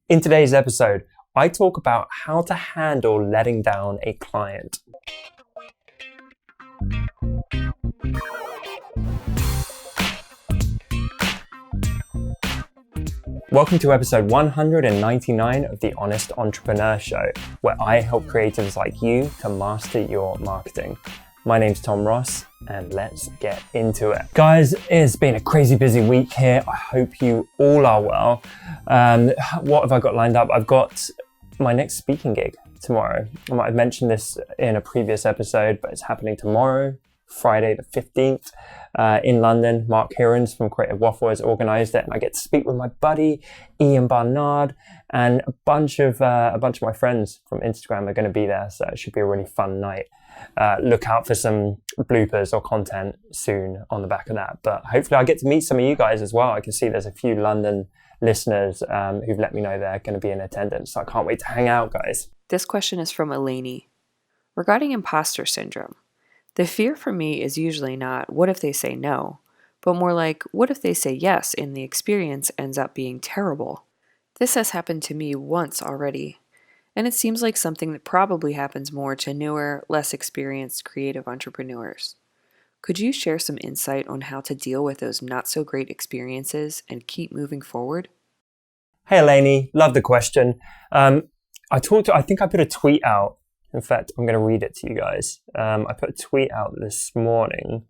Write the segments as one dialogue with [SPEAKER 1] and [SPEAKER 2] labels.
[SPEAKER 1] In today's episode, I talk about how to handle letting down a client. Welcome to episode 199 of the Honest Entrepreneur Show, where I help creatives like you to master your marketing. My name's Tom Ross, and let's get into it. Guys, it's been a crazy busy week here. I hope you all are well. What have I got lined up? I've got my next speaking gig tomorrow. I might have mentioned this in a previous episode, but it's happening tomorrow, Friday the 15th, in London. Mark Hirons from Creative Waffle has organised it, and I get to speak with my buddy Ian Barnard, and a bunch of my friends from Instagram are going to be there, so it should be a really fun night. Look out for some bloopers or content soon on the back of that, but hopefully I get to meet some of you guys as well. I can see there's a few London listeners who've let me know they're going to be in attendance, so I can't wait to hang out, guys.
[SPEAKER 2] This question is from Eleni. Regarding imposter syndrome, the fear for me is usually not, what if they say no, but more like, what if they say yes and the experience ends up being terrible? This has happened to me once already, and it seems like something that probably happens more to newer, less experienced creative entrepreneurs. Could you share some insight on how to deal with those not so great experiences and keep moving forward?
[SPEAKER 1] Hey Eleni, love the question. I think I put a tweet out. In fact, I'm going to read it to you guys. I put a tweet out this morning,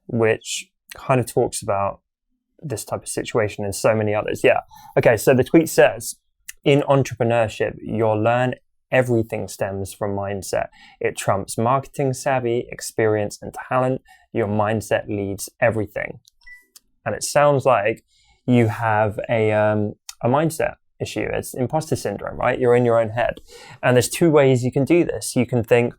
[SPEAKER 1] which kind of talks about this type of situation and so many others. Yeah. Okay. So the tweet says, in entrepreneurship, you'll learn everything stems from mindset. It trumps marketing savvy, experience, and talent. Your mindset leads everything. And it sounds like you have a mindset issue. It's imposter syndrome, right? You're in your own head. And there's two ways you can do this. You can think,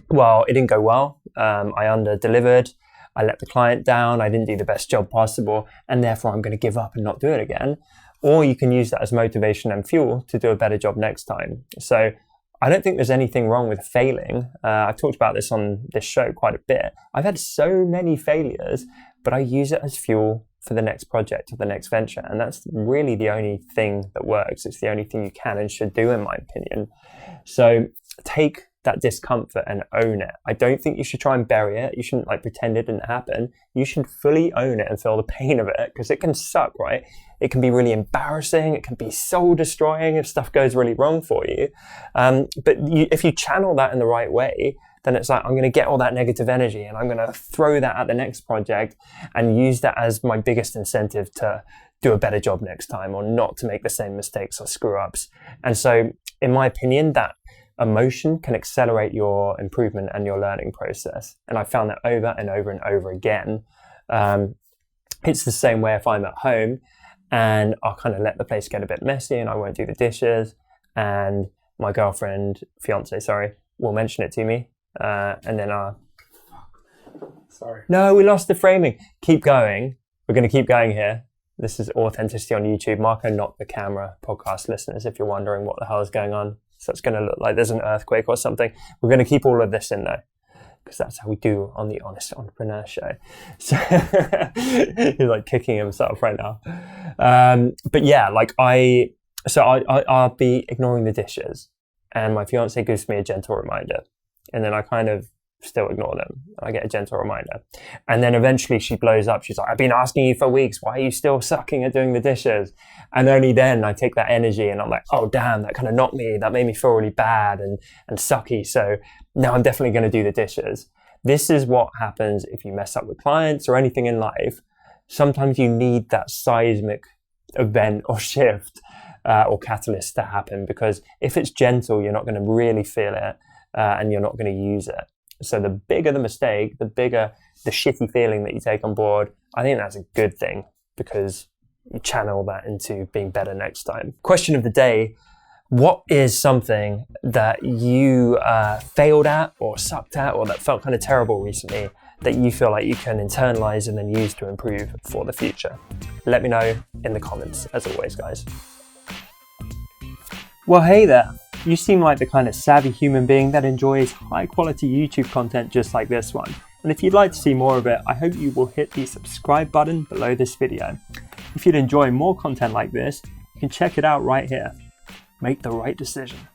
[SPEAKER 1] well, it didn't go well. I under-delivered. I let the client down. I didn't do the best job possible. And therefore, I'm going to give up and not do it again. Or you can use that as motivation and fuel to do a better job next time. So I don't think there's anything wrong with failing. I've talked about this on this show quite a bit. I've had so many failures, but I use it as fuel for the next project or the next venture. And that's really the only thing that works. It's the only thing you can and should do, in my opinion. So take that discomfort and own it. I don't think you should try and bury it. You shouldn't pretend it didn't happen. You should fully own it and feel the pain of it, because it can suck, right? It can be really embarrassing. It can be soul destroying if stuff goes really wrong for you. If you channel that in the right way, then it's like, I'm going to get all that negative energy and I'm going to throw that at the next project and use that as my biggest incentive to do a better job next time, or not to make the same mistakes or screw ups. And so, in my opinion, that emotion can accelerate your improvement and your learning process. And I found that over and over and over again. It's the same way if I'm at home and I'll kind of let the place get a bit messy and I won't do the dishes, and my fiance, will mention it to me. And then no, we lost the framing. Keep going. We're going to keep going here. This is authenticity on YouTube. Marco, not the camera, podcast listeners, if you're wondering what the hell is going on. So it's going to look like there's an earthquake or something. We're going to keep all of this in though, because that's how we do on the Honest Entrepreneur Show. So he's kicking himself right now. But yeah, I'll be ignoring the dishes, and my fiance gives me a gentle reminder, and then I kind of still ignore them. I get a gentle reminder. And then eventually she blows up. She's like, I've been asking you for weeks. Why are you still sucking at doing the dishes? And only then I take that energy and I'm like, oh, damn, that kind of knocked me. That made me feel really bad and sucky. So now I'm definitely going to do the dishes. This is what happens if you mess up with clients or anything in life. Sometimes you need that seismic event or shift or catalyst to happen, because if it's gentle, you're not going to really feel it and you're not going to use it. So the bigger the mistake, the bigger the shitty feeling that you take on board, I think that's a good thing, because you channel that into being better next time. Question of the day: what is something that you failed at or sucked at or that felt kind of terrible recently that you feel like you can internalize and then use to improve for the future? Let me know in the comments, as always, guys. Well, hey there. You seem like the kind of savvy human being that enjoys high quality YouTube content just like this one. And if you'd like to see more of it, I hope you will hit the subscribe button below this video. If you'd enjoy more content like this, you can check it out right here. make the right decision.